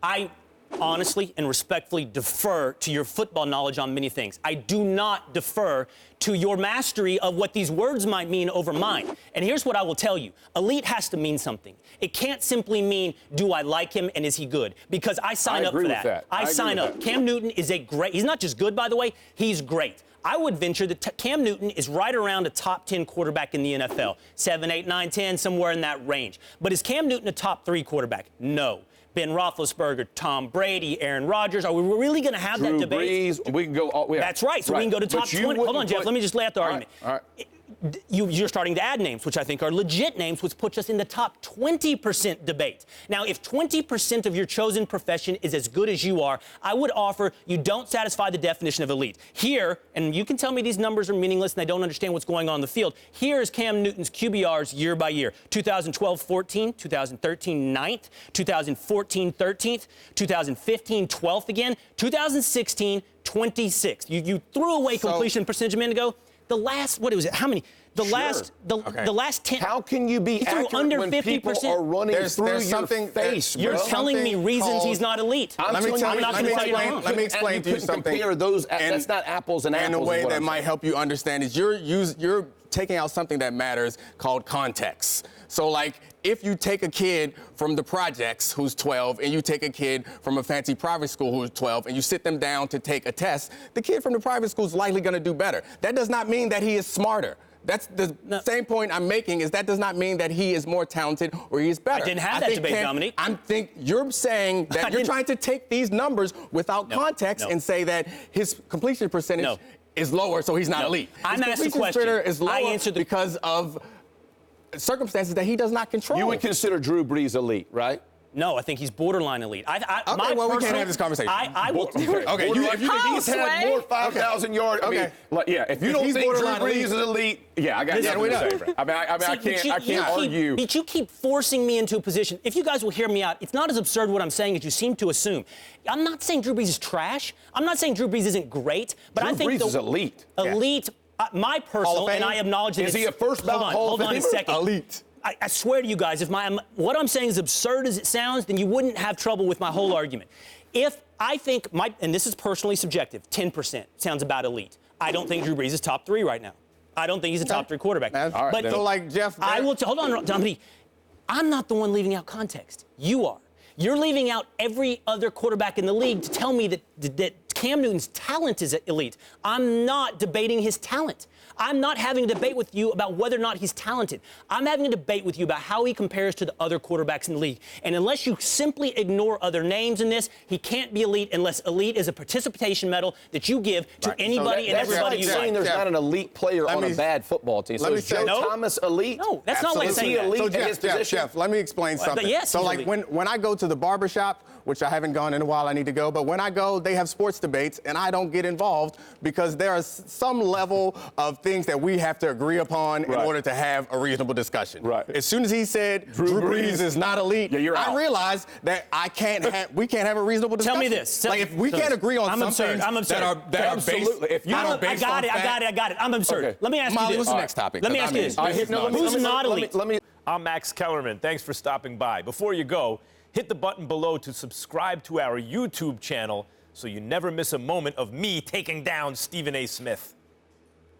I honestly and respectfully defer to your football knowledge on many things. I do not defer to your mastery of what these words might mean over mine. And here's what I will tell you. Elite has to mean something. It can't simply mean, do I like him and is he good? Because I sign up for that. I sign up. Cam Newton is a great, he's not just good, by the way, he's great. I would venture that Cam Newton is right around a top 10 quarterback in the NFL. 7, 8, 9, 10, somewhere in that range. But is Cam Newton a top 3 quarterback? No. Ben Roethlisberger, Tom Brady, Aaron Rodgers. Are we really going to have that debate? Brees, we can go. That's right. So we can go to top 20. Hold on, Jeff. Let me just lay out the argument. All right. You're starting to add names, which I think are legit names, which puts us in the top 20% debate. Now, if 20% of your chosen profession is as good as you are, I would offer you don't satisfy the definition of elite. Here, and you can tell me these numbers are meaningless and I don't understand what's going on in the field. Here is Cam Newton's QBRs year by year. 2012, 14, 2013, 9th, 2014, 13th, 2015, 12th again, 2016, 26th. You threw away completion percentage a minute ago. The last, what was it? How many? The last 10. How can you be accurate under when 50%? People are running through your face? You're telling me reasons he's not elite. Let me explain to you something. Compare those, that's not apples and apples. And a way that might help you understand is you're taking out something that matters called context. So, like, if you take a kid from the projects who's 12 and you take a kid from a fancy private school who's 12 and you sit them down to take a test, the kid from the private school is likely going to do better. That does not mean that he is smarter. That's the same point I'm making, is that does not mean that he is more talented or he is better. I didn't have that debate, Domonique. I think you're saying that you're trying to take these numbers without context and say that his completion percentage is lower, so he's not elite. I'm asking the question. Is lower because of circumstances that he does not control. You would consider Drew Brees elite, right? No, I think he's borderline elite. We can't have this conversation. I will. Okay, he's had more 5,000 yards. I mean, if you don't think Drew Brees is elite, I got nothing to say. I can't argue. But you keep forcing me into a position. If you guys will hear me out, it's not as absurd what I'm saying as you seem to assume. I'm not saying Drew Brees is trash. I'm not saying Drew Brees isn't great, but I think Drew Brees is elite. Elite. My personal, and I acknowledge that. Is he a first ballot Hall of Famer? Hold on a second. Elite. I swear to you guys, if what I'm saying is absurd as it sounds, then you wouldn't have trouble with my whole argument. If I think and this is personally subjective, 10% sounds about elite. I don't think Drew Brees is top 3 right now. I don't think he's a top 3 quarterback. But so, like, Jeff, I will hold on, Dominique. I'm not the one leaving out context. You are. You're leaving out every other quarterback in the league to tell me that Cam Newton's talent is elite. I'm not debating his talent. I'm not having a debate with you about whether or not he's talented. I'm having a debate with you about how he compares to the other quarterbacks in the league. And unless you simply ignore other names in this, he can't be elite unless elite is a participation medal that you give to anybody and everybody you like. That's like saying there's not an elite player on a bad football team. So is Joe Thomas elite? No, that's not like saying that. So Jeff, let me explain something. Yes, so, like, when I go to the barbershop, which I haven't gone in a while, I need to go, but when I go, they have sports debates, and I don't get involved because there is some level of things that we have to agree upon in order to have a reasonable discussion. Right. As soon as he said Drew Brees is not elite, I realized that we can't have a reasonable discussion. Tell me this. Like, if we can't agree on some things that are based on I got it. I'm absurd. Okay. Let me ask you this. What's the next topic? Let me ask you this. Who's not elite? I'm Max Kellerman. Thanks for stopping by. Before you go, hit the button below to subscribe to our YouTube channel so you never miss a moment of me taking down Stephen A. Smith.